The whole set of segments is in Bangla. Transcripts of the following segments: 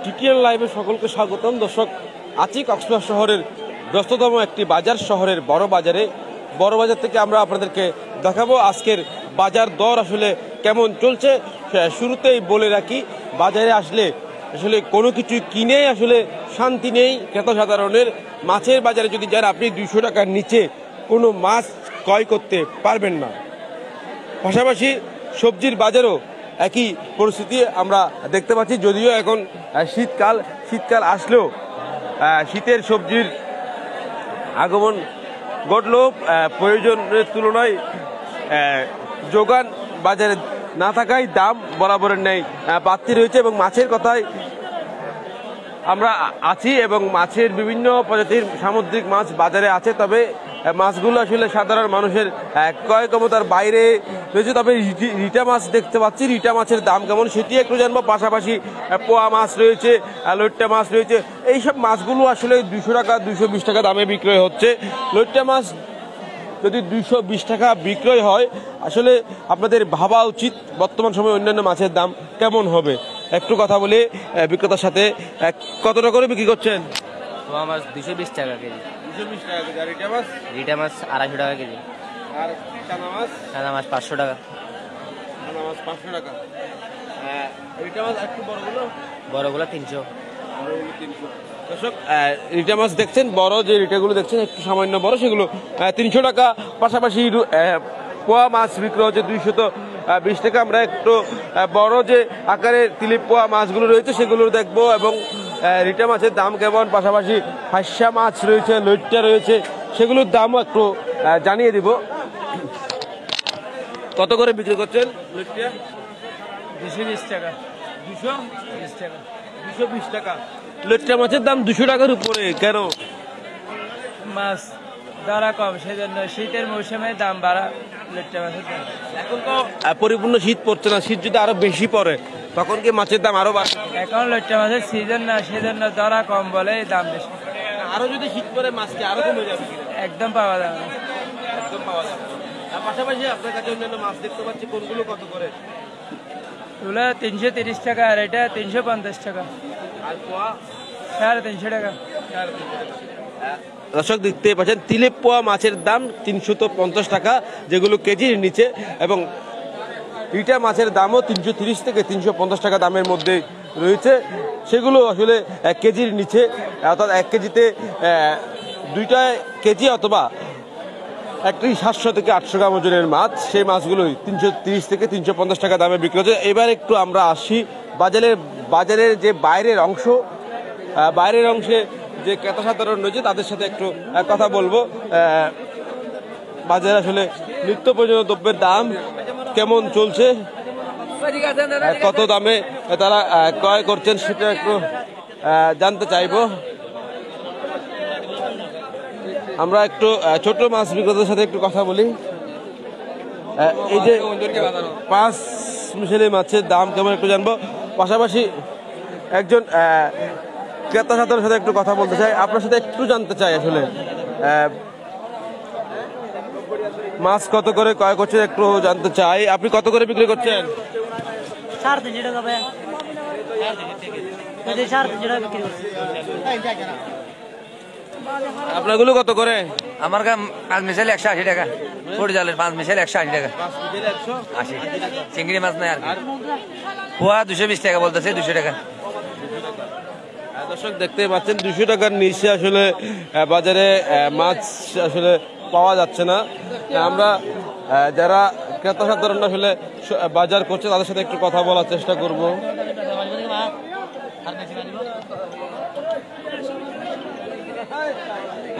টিটিএন লাইভে সকলকে স্বাগতম। দর্শক, আছি কক্সবাজার শহরের ব্যস্ততম একটি বাজার, শহরের বড় বাজার থেকে আমরা আপনাদেরকে দেখাবো আজকের বাজার দর আসলে কেমন চলছে। শুরুতেই বলে রাখি, বাজারে আসলে আসলে কোনো কিছু কিনে আসলে শান্তি নেই ক্রেতা সাধারণের। মাছের বাজারে যদি যান, আপনি 200 টাকার নিচে কোনো মাছ ক্রয় করতে পারবেন না। পাশাপাশি সবজির বাজারও একই পরিস্থিতি আমরা দেখতে পাচ্ছি। যদিও এখন শীতকাল আসলেও শীতের সবজির আগমন ঘটলেও প্রয়োজনের তুলনায় যোগান বাজারে না থাকায় দাম বরাবরের ন্যায় বাড়তি রয়েছে। এবং মাছের কথায় আমরা আছি, এবং মাছের বিভিন্ন প্রজাতির সামুদ্রিক মাছ বাজারে আছে, তবে মাছগুলো আসলে সাধারণ মানুষের ক্রয় ক্ষমতার বাইরে রয়েছে। তবে রিটা মাছ দেখতে পাচ্ছি, রিটা মাছের দাম কেমন সেটি একটু জানবো। পাশাপাশি পোয়া মাছ রয়েছে, লইট্টা মাছ রয়েছে। এইসব মাছগুলো আসলে 200 টাকা 220 টাকা দামে বিক্রয় হচ্ছে। লইট্টা মাছ যদি 220 টাকা বিক্রয় হয়, আসলে আপনাদের ভাবা উচিত বর্তমান সময়ে অন্যান্য মাছের দাম কেমন হবে। একটু কথা বলে বিক্রেতার সাথে। কত টাকা করে বিক্রি করছেন? পোয়া মাছ 220 টাকা কেজি। 220 টাকা কেজি। আর রিটা মাছ? রিটা মাছ 250 টাকা কেজি। আর চানা মাছ? চানা মাছ 500 টাকা। চানা মাছ 500 টাকা। রিটা মাছ একটু বড়গুলো 300। দর্শক, রিটা মাছ দেখছেন, বড় যে রিটাগুলো দেখছেন একটু সামান্য বড়, সেগুলো 300 টাকা। পাশাপাশি পোয়া মাছ বিক্রি হচ্ছে 220 টাকা। আমরা একটু বড় যে আকারের তিলিপ পোয়া মাছগুলো রয়েছে সেগুলো দেখবো, এবং রিটা মাছের দাম কেমন। পাশাপাশি হাঁসা মাছ রয়েছে, লইট্টা রয়েছে, সেগুলোর দামও একটু জানিয়ে দিব। কত করে বিক্রি করছেন লইট্টা? 220 টাকা। 220 টাকা। 220 টাকা। লইট্টা মাছের দাম 200 টাকার উপরে কেন? মাছ ধরা কম, সেজন্য শীতের মৌসুমে দাম বাড়া লইট্টা মাছের দাম। এখন তো পরিপূর্ণ শীত পড়ছে না, শীত যদি আরো বেশি পড়ে তখন কি মাছের দাম আরো বাড়বে? এখন লইট্টা মাছের সিজন না, সেজন্য ধরা কম বলে দাম বেশি। আরো যদি শীত পড়ে মাছ কি আরো কমে যাবে? একদম পাওয়া যাবে না। একদম পাওয়া যাবে। আর পাশাপাশি আপনার কাছে অন্যান্য মাছ দেখতে পাচ্ছি, কোনগুলো কত করে? ওগুলো 330 টাকা, আর এটা 350 টাকা। আর পোয়া 350 টাকা। দর্শক, দেখতে পাচ্ছেন তিলেপ পোয়া মাছের দাম 350 টাকা, যেগুলো কেজির নিচে, এবং রিটা মাছের দামও 330 থেকে 350 টাকা দামের মধ্যে রয়েছে। সেগুলো আসলে 1 কেজির নিচে, অর্থাৎ 1 কেজিতে 2টা কেজি অথবা একটি 700 থেকে 800 গ্রাম ওজনের মাছ, সেই মাছগুলোই 330 থেকে 350 টাকা দামে বিক্রি হচ্ছে। এবার একটু আমরা আসি বাজারের যে বাইরের অংশে যে ক্রেতা সাধারণ রয়েছে তাদের সাথে একটু কথা বলবো। বাজারে আসলে নিত্য প্রয়োজনীয় দ্রব্যের দাম কেমন চলছে, কত দামে তারা ক্রয় করছেন সেটা একটু জানতে চাইবো। আমরা একটু ছোট মাছ বিক্রেতার সাথে একটু কথা বলি। এই যে 5 মিশালি মাছের দাম কেমন একটু জানবো। পাশাপাশি একজন ক্রেতা সাধারণের সাথে একটু কথা বলতে চাই, আপনার সাথে একটু জানতে চাই আসলে মাছ কত করে ক্রয় করছেন একটু জানতে চাই। আপনি কত করে বিক্রি করছেন? 350 টাকা ভাই। 350 টাকা বিক্রি করছি। আপনাগুলো কত করে? আমার কাছে 5 মিশালি 180 টাকা। ছোট জালের 5 মিশালি 180 টাকা। 80। চিংড়ি মাছ নাই আর কি। পোয়া 220 টাকা বলতেছে, 200 টাকা। দর্শক, দেখতে পাচ্ছেন 200 টাকার নিচে আসলে বাজারে মাছ আসলে পাওয়া যাচ্ছে না। আমরা যারা ক্রেতা সাধারণ আসলে বাজার করছে তাদের সাথে একটু কথা বলার চেষ্টা করব।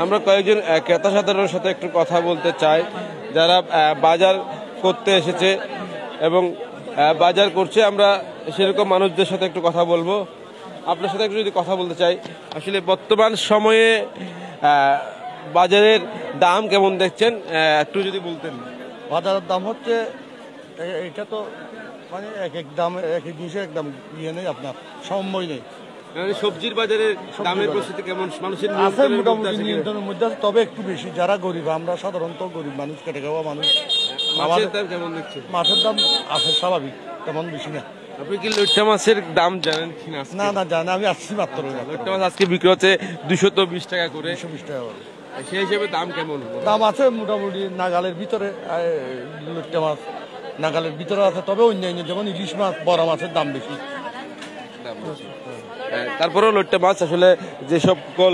আমরা কয়েকজন ক্রেতা সাধারণের সাথে একটু কথা বলতে চাই, যারা বাজার করতে এসেছে এবং বাজার করছে। আমরা সেরকম মানুষদের সাথে একটু কথা বলবো। আপনার সাথে একটু যদি কথা বলতে চাই, আসলে বর্তমান সময়ে বাজারের দাম কেমন দেখছেন একটু যদি বলতেন। বাজারের দাম হচ্ছে, এটা তো মানে এক দাম, এক জিনিসের একদম ইয়ে নেই, আপনার সময় নেই। সবজির বাজারের দামের পরিস্থিতি কেমন? মানুষের আছে মোটামুটি নিয়ন্ত্রণের মধ্যে আছে, তবে একটু বেশি। যারা গরিব, আমরা সাধারণত গরিব মানুষ, কেটে খাওয়া মানুষ। মাছের দাম কেমন দেখছে? মাছের দাম আছে স্বাভাবিক, তেমন বেশি না। আপনি কি লইট্টা মাছের দাম জানেন কিনা? না না জানি, আমি আসছি মাত্র। লইট্টা মাছ আজকে বিক্রি হচ্ছে 220 টাকা করে। 220 টাকা করে সেই হিসেবে দাম কেমন? দাম আছে মোটামুটি নাগালের ভিতরে। লইট্টা মাছ নাগালের ভিতরে আছে, তবে অন্যান্য যেমন ইলিশ মাছ, বড় মাছের দাম বেশি। তারপরেও লইট্টা মাছ আসলে যে সকল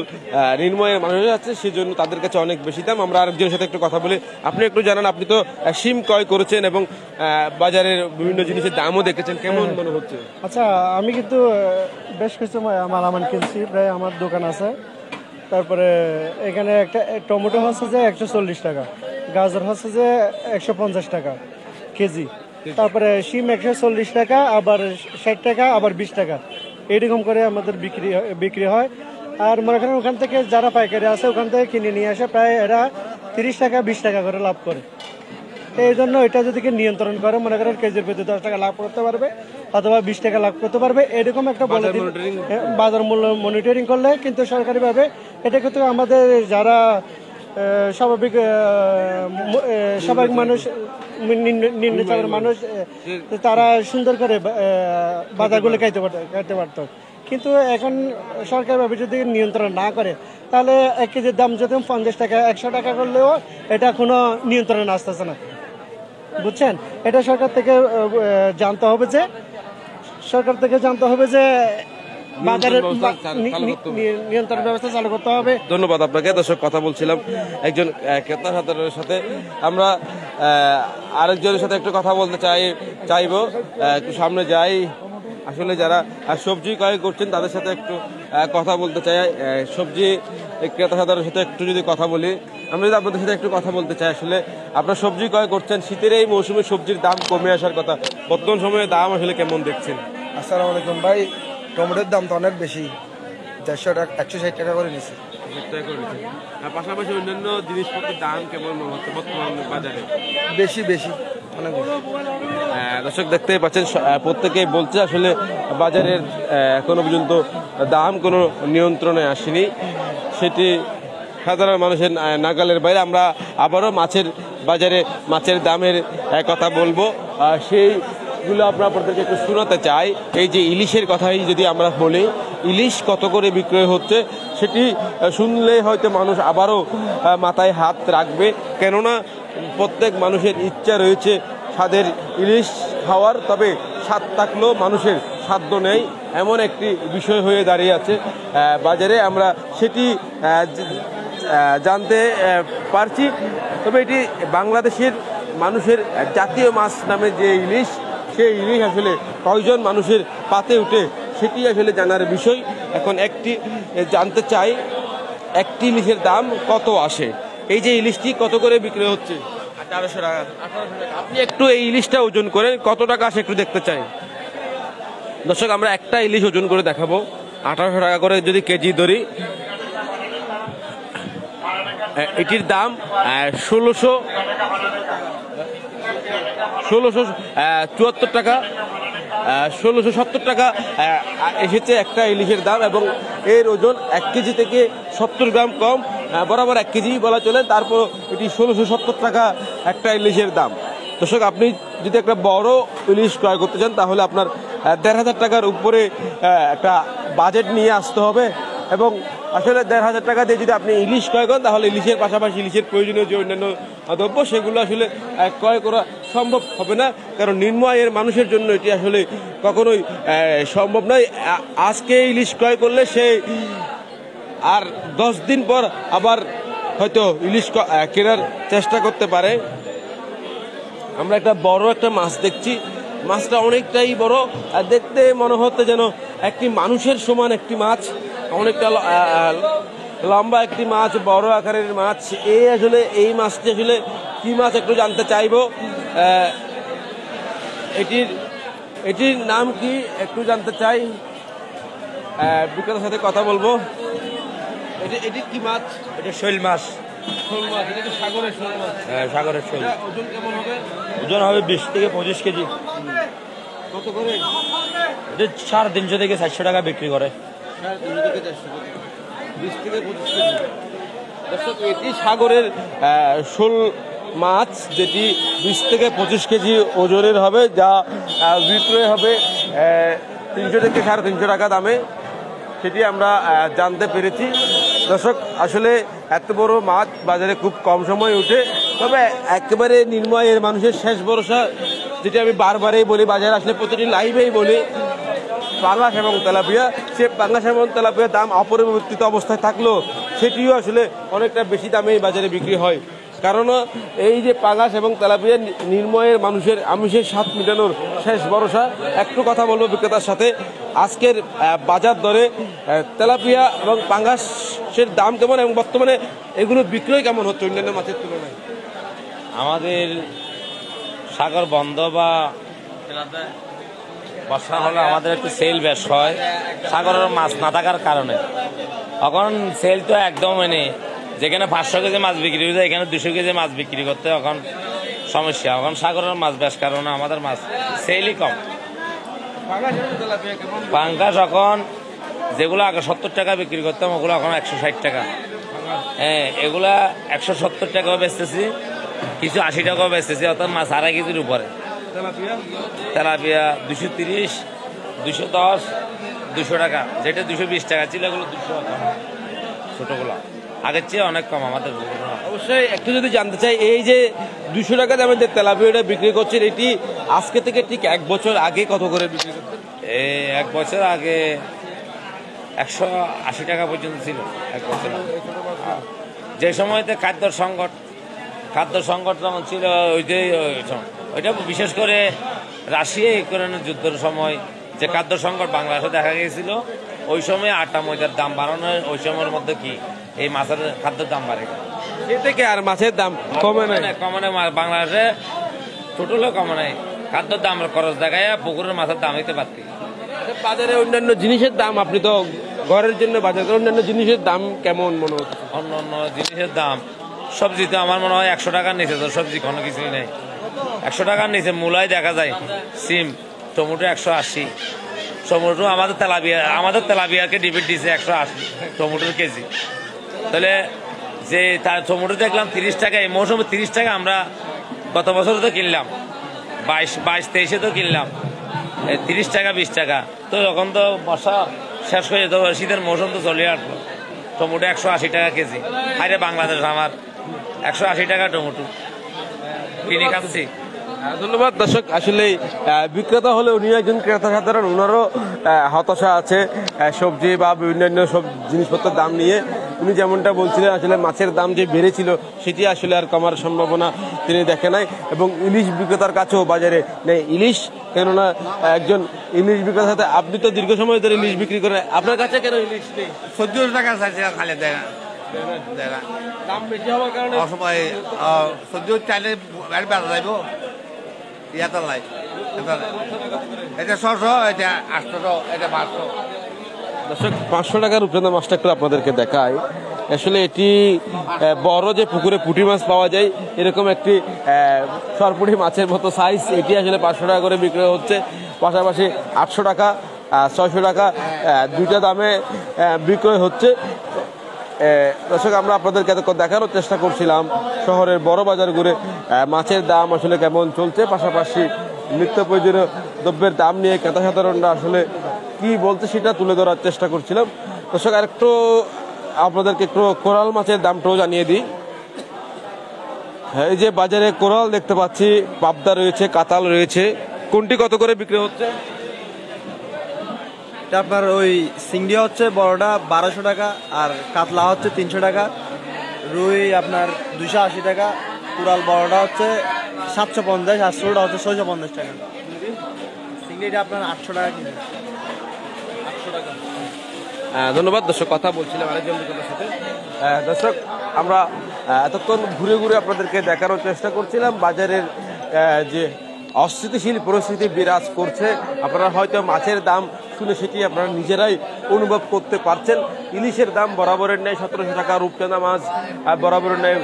নির্ময়ের মানুষ আছে সেজন্য তাদের কাছে অনেক বেশি দাম। আমরা আরেকজনের সাথে একটু কথা বলি। আপনি একটু জানান, আপনি তো শিম ক্রয় করেছেন এবং বাজারের বিভিন্ন জিনিসের দামও দেখেছেন, কেমন মনে হচ্ছে? আচ্ছা, আমি কিন্তু বেশ কিছু মালামাল কিনছি, প্রায় আমার দোকান আছে। তারপরে এখানে একটা টমেটো হচ্ছে যে 140 টাকা, গাজর হচ্ছে যে 150 টাকা কেজি, তারপরে শিম 140 টাকা, আবার 60 টাকা, আবার 20 টাকা, এরকম করে আমাদের বিক্রি হয়। আর মনে করেন ওখান থেকে যারা পাইকারি আছে ওখান থেকে কিনে নিয়ে আসে, প্রায় এরা 30 টাকা 20 টাকা করে লাভ করে। এই জন্য এটা যদি নিয়ন্ত্রণ করে, মনে করেন কেজির প্রতি 10 টাকা লাভ করতে পারবে অথবা 20 টাকা লাভ করতে পারবে, এরকম একটা বলে দিন। বাজার মূল্য মনিটরিং করলে কিন্তু সরকারিভাবে এটা কিন্তু আমাদের যারা স্বাভাবিক মানুষ, নিম্ন চাপের মানুষ, তারা সুন্দর করে বাজারগুলো খাইতে পারত। কিন্তু এখন সরকারিভাবে যদি নিয়ন্ত্রণ না করে, তাহলে 1 কেজির দাম যদি 50 টাকা 100 টাকা করলেও এটা কোনো নিয়ন্ত্রণে আসতেছে না, বুঝছেন? এটা সরকার থেকে জানতে হবে যে বাজারের নিয়ন্ত্রণ ব্যবস্থা চালু করতে হবে। ধন্যবাদ আপনাকে। দর্শক, কথা বলছিলাম একজন ক্রেতা সাধারণের সাথে। আমরা আরেকজনের সাথে একটু কথা বলতে চাইবো। একটু সামনে যাই। আসলে যারা সবজি ক্রয় করছেন তাদের সাথে একটু কথা বলতে চাই। সবজি ক্রেতা সাধারণের সাথে একটু যদি কথা বলি, আমরা যদি আপনাদের সাথে একটু কথা বলতে চাই। আসলে আপনারা সবজি ক্রয় করছেন, শীতের এই মৌসুমে সবজির দাম কমে আসার কথা, বর্তমান সময়ে দাম আসলে কেমন দেখছেন? আসসালামু আলাইকুম ভাই, টমেটোর দাম তো অনেক বেশি, 150 টাকা 160 টাকা করে নিচ্ছে। পাশাপাশি অন্যান্য জিনিসপত্রের দাম কেমন হচ্ছে বর্তমান বাজারে? বেশি অনেক বেশি। দর্শক, দেখতেই পাচ্ছেন প্রত্যেকেই বলছে আসলে বাজারের এখনো পর্যন্ত দাম কোনো নিয়ন্ত্রণে আসেনি, সেটি সাধারণ মানুষের নাগালের বাইরে। আমরা আবারও মাছের বাজারে মাছের দামের কথা বলবো, সেইগুলো আমরা আপনাদেরকে একটু শোনাতে চাই। এই যে ইলিশের কথাই যদি আমরা বলি, ইলিশ কত করে বিক্রয় হচ্ছে সেটি শুনলে হয়তো মানুষ আবারও মাথায় হাত রাখবে, কেননা প্রত্যেক মানুষের ইচ্ছা রয়েছে স্বাদের ইলিশ খাওয়ার, তবে স্বাদ থাকলেও মানুষের সাধ্য নেই, এমন একটি বিষয় হয়ে দাঁড়িয়ে আছে বাজারে। আমরা সেটি জানতে পারছি। তবে এটি বাংলাদেশের মানুষের জাতীয় মাছ নামে যে ইলিশ, সেই ইলিশ আসলে কয়জন মানুষের পাতে উঠে সেটি আসলে জানার বিষয়। এখন একটি জানতে চাই, একটি ইলিশের দাম কত আসে? এই যে ইলিশটি কত করে বিক্রি হচ্ছে? 1800 টাকা। আপনি একটু এই ইলিশটা ওজন করেন, কত টাকা আসে একটু দেখতে চাই। দর্শক, আমরা একটা ইলিশ ওজন করে দেখাবো। 1800 টাকা করে যদি কেজি ধরি, এটির দাম 1674 টাকা, 1670 টাকা এসেছে একটা ইলিশের দাম, এবং এর ওজন 1 কেজি থেকে 70 গ্রাম কম, বরাবর 1 কেজি বলা চলে। তারপর এটি 1670 টাকা একটা ইলিশের দাম। দর্শক, আপনি যদি একটা বড় ইলিশ ক্রয় করতে চান তাহলে আপনার 1500 টাকার উপরে একটা বাজেট নিয়ে আসতে হবে, এবং আসলে 1500 টাকা দিয়ে যদি আপনি ইলিশ ক্রয় করেন তাহলে ইলিশের পাশাপাশি ইলিশের প্রয়োজনীয় যে অন্যান্য দ্রব্য সেগুলো আসলে ক্রয় করা সম্ভব হবে না, কারণ নিম্ন আয়ের মানুষের জন্য এটি আসলে কখনোই সম্ভব নয়। আজকে ইলিশ ক্রয় করলে সে আর 10 দিন পর আবার হয়তো ইলিশ কেনার চেষ্টা করতে পারে। আমরা একটা বড় একটা মাছ দেখছি, মাছটা অনেকটাই বড়, আর দেখতে মনে হচ্ছে যেন একটি মানুষের সমান একটি মাছ, অনেকটা লম্বা একটি মাছ, বড় আকারের মাছ। এই মাছটি আসলে কি মাছ একটু জানতে চাইবো। এটির নাম কি একটু জানতে চাই, বিক্রেতার সাথে কথা বলবো। এটি কি মাছ? এটা শৈল মাছ। শোল মাছ, এটা কি সাগরের শোল মাছ? হ্যাঁ, সাগরের শৈল। ওজন কেমন হবে? ওজন হবে 20 থেকে 25 কেজি। কত করে? এটা 350 থেকে 400 টাকা বিক্রি করে। 350 থেকে 400, 20 থেকে 25 কেজি। দর্শক, এটি সাগরের শোল মাছ, যেটি 20 থেকে 25 কেজি ওজনের হবে, যা বিক্রয় হবে 300 থেকে 350 টাকা দামে, সেটি আমরা জানতে পেরেছি। দর্শক, আসলে এত বড় মাছ বাজারে খুব কম সময় উঠে, তবে একেবারে নির্ময়ের মানুষের শেষ ভরসা, যেটি আমি বারবারই বলি, বাজারে আসলে প্রতিটি লাইভেই বলি, পাঙ্গাস এবং তেলাপিয়া। সে পাঙ্গাস এবং তেলাপিয়ার দাম অপরিবর্তিত অবস্থায় থাকলেও সেটিও আসলে অনেকটা বেশি দামে এই বাজারে বিক্রি হয়। কারণ এই যে পাঙ্গাস এবং তেলাপিয়া নির্ময়ের মানুষের আমিষের স্বাদ মেটানোর শেষ ভরসা। একটু কথা বলবো বিক্রেতার সাথে, আজকের বাজার দরে তেলাপিয়া এবং পাঙ্গাসের দাম কেমন এবং বর্তমানে এগুলো বিক্রয় কেমন হচ্ছে অন্যান্য মাছের তুলনায়? আমাদের সাগর বন্ধ বা বর্ষা হলে আমাদের একটু সেল বেশ হয়, সাগরের মাছ না থাকার কারণে। এখন সেল তো একদম নেই, যেখানে 500 কেজি মাছ বিক্রি হয়ে যায় এখানে 200 কেজি মাছ বিক্রি করতে এখন সমস্যা। এখন সাগরের মাছ বেশ কারণে আমাদের মাছ সেলই কম। পাঙ্গাস এখন যেগুলো আগে 70 টাকা বিক্রি করতাম ওগুলো এখন 160 টাকা। হ্যাঁ, এগুলা 170 টাকাও বেচতেছি, কিছু 80 টাকাও বেচতেছি, অর্থাৎ মাছ 2.5 কেজির উপরে। তেলাপিয়া 230, 210, 200 টাকা, যেটা 220 টাকা ছিল এগুলো 200 টাকা। ছোটগুলো আগের চেয়ে অনেক কম আমাদের। অবশ্যই একটু যদি জানতে চাই, এই যে 200 টাকা দামের যে তেলাপিয়াটা বিক্রি করছেন, এটি আজকে থেকে ঠিক 1 বছর আগে কত করে বিক্রি করছেন? এই 1 বছর আগে 180 টাকা পর্যন্ত ছিল 1 বছর। যে সময়তে খাদ্য সংকট যখন ছিল, ওইটা বিশেষ করে রাশিয়া ইউক্রেনের যুদ্ধের সময় যে খাদ্য সংকট বাংলাদেশে দেখা গিয়েছিল, ওই সময় আটা ময়দার দাম বাড়ানো, ওই সময়ের মধ্যে কি এই মাছের খাদ্যের দাম বাড়ে, এ থেকে আর মাছের দাম কমে নাই। বাংলাদেশে টোটালও কমে নাই, খাদ্যের দাম খরচ দেখায় পুকুরের মাছের দাম হইতে পারতি। বাজারে অন্যান্য জিনিসের দাম, আপনি তো ঘরের জন্য বাজার, অন্যান্য জিনিসের দাম কেমন মনে হচ্ছে? অন্য জিনিসের দাম, সবজি তো আমার মনে হয় 100 টাকার নিচে তো সবজি কোনো কিছুই নেই। 100 টাকার নিচে মূলাই দেখা যায়, সিম, টমেটো 180, টমেটো আমাদের তেলাপিয়াকে ডিবিট দিয়েছে 180 টমেটোর কেজি। তাহলে যে তার টমেটো দেখলাম 30 টাকা, এই মৌসুমে 30 টাকা, আমরা গত বছর তো কিনলাম 22-23 তো কিনলাম 30 টাকা 20 টাকা। তো এখন তো বর্ষা শেষ হয়ে যেত, শীতের মৌসুম তো চলে আসলো, টমেটো 180 টাকা কেজি। আরে বাংলাদেশ আমার 180 টাকা টমেটো কিনে খাচ্ছি। ধন্যবাদ। দর্শক, আসলে বিক্রেতা হলে উনি একজন ক্রেতা সাধারণ, ওনারও হতাশা আছে সবজি বা বিভিন্ন সব জিনিসপত্রের দাম নিয়ে। উনি যেমনটা বলছিলেন, আসলে মাছের দাম যে বেড়েছিল সেটি আসলে আর কমার সম্ভাবনা তিনি দেখে নাই। এবং ইলিশ বিক্রেতার কাছেও বাজারে নেই ইলিশ, কেননা একজন ইলিশ বিক্রেতার সাথে আপনি তো দীর্ঘ সময় ধরে ইলিশ বিক্রি করেন, আপনার কাছে কেন ইলিশ নেই? 14 টাকা চাইছে খালি দেখা দাম বেশি হওয়ার কারণে অসময় 14 চাইলে বেড়া যাইব, ইয়াতে লাই এটা 600, এটা 800, এটা 500। দর্শক, 500 টাকার রূপচাঁদা মাছটা একটু আপনাদেরকে দেখায়। আসলে এটি বড় যে পুকুরে পুঁটি মাছ পাওয়া যায় এরকম একটি সরপুটি মাছের মতো সাইজ, এটি আসলে 500 টাকা করে বিক্রি হচ্ছে। পাশাপাশি 800 টাকা, 600 টাকা দুইটা দামে বিক্রয় হচ্ছে। দর্শক, আমরা আপনাদেরকে দেখানোর চেষ্টা করছিলাম শহরের বড় বাজার ঘুরে মাছের দাম আসলে কেমন চলছে, পাশাপাশি নিত্য প্রয়োজনীয় দ্রব্যের দাম নিয়ে ক্রেতা সাধারণরা আসলে কি বলছে সেটা তুলে ধরার চেষ্টা করছিলাম। দর্শক, আরেকটু আপনাদেরকে একটু কোরাল মাছের দামটাও জানিয়ে দিই। এই যে বাজারে কোরাল দেখতে পাচ্ছি, পাবদা রয়েছে, কাতাল রয়েছে, কোনটি কত করে বিক্রি হচ্ছে? আপনার ওই চিংড়ি হচ্ছে বড়টা 1200 টাকা, আর কাতলা হচ্ছে 300 টাকা, রুই আপনার 280 টাকা, কোরাল বড়টা হচ্ছে 750, আর ছোটটা হচ্ছে 650 টাকা। চিংড়িটা আপনার 800 টাকা কিলো। 800 টাকা। ধন্যবাদ। দর্শক, কথা বলছিলাম আরেকজন বিক্রেতার সাথে। দর্শক, আমরা এতক্ষণ ঘুরে ঘুরে আপনাদেরকে দেখানোর চেষ্টা করছিলাম বাজারের যে অস্থিতিশীল পরিস্থিতি বিরাজ করছে। আপনারা হয়তো মাছের দাম শুনে সেটি আপনারা নিজেরাই অনুভব করতে পারছেন। ইলিশের দাম বরাবরের নেই 1700 টাকা, রূপচাঁদা মাছ বরাবরের নেই,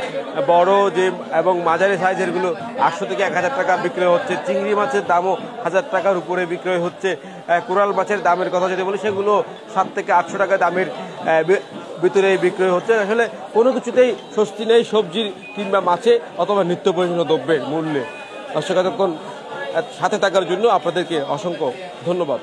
বড় যে এবং মাঝারি সাইজেরগুলো 800 থেকে 1000 টাকা বিক্রয় হচ্ছে। চিংড়ি মাছের দামও 1000 টাকার উপরে বিক্রয় হচ্ছে। কোরাল মাছের দামের কথা যদি বলি, সেগুলো 700 থেকে 800 টাকা দামের ভিতরে বিক্রয় হচ্ছে। আসলে কোনো কিছুতেই স্বস্তি নেই সবজি কিংবা মাছে অথবা নিত্য প্রয়োজনীয় দ্রব্যের মূল্যে। দর্শক, এতক্ষণ সাথে থাকার জন্য আপনাদেরকে অসংখ্য ধন্যবাদ।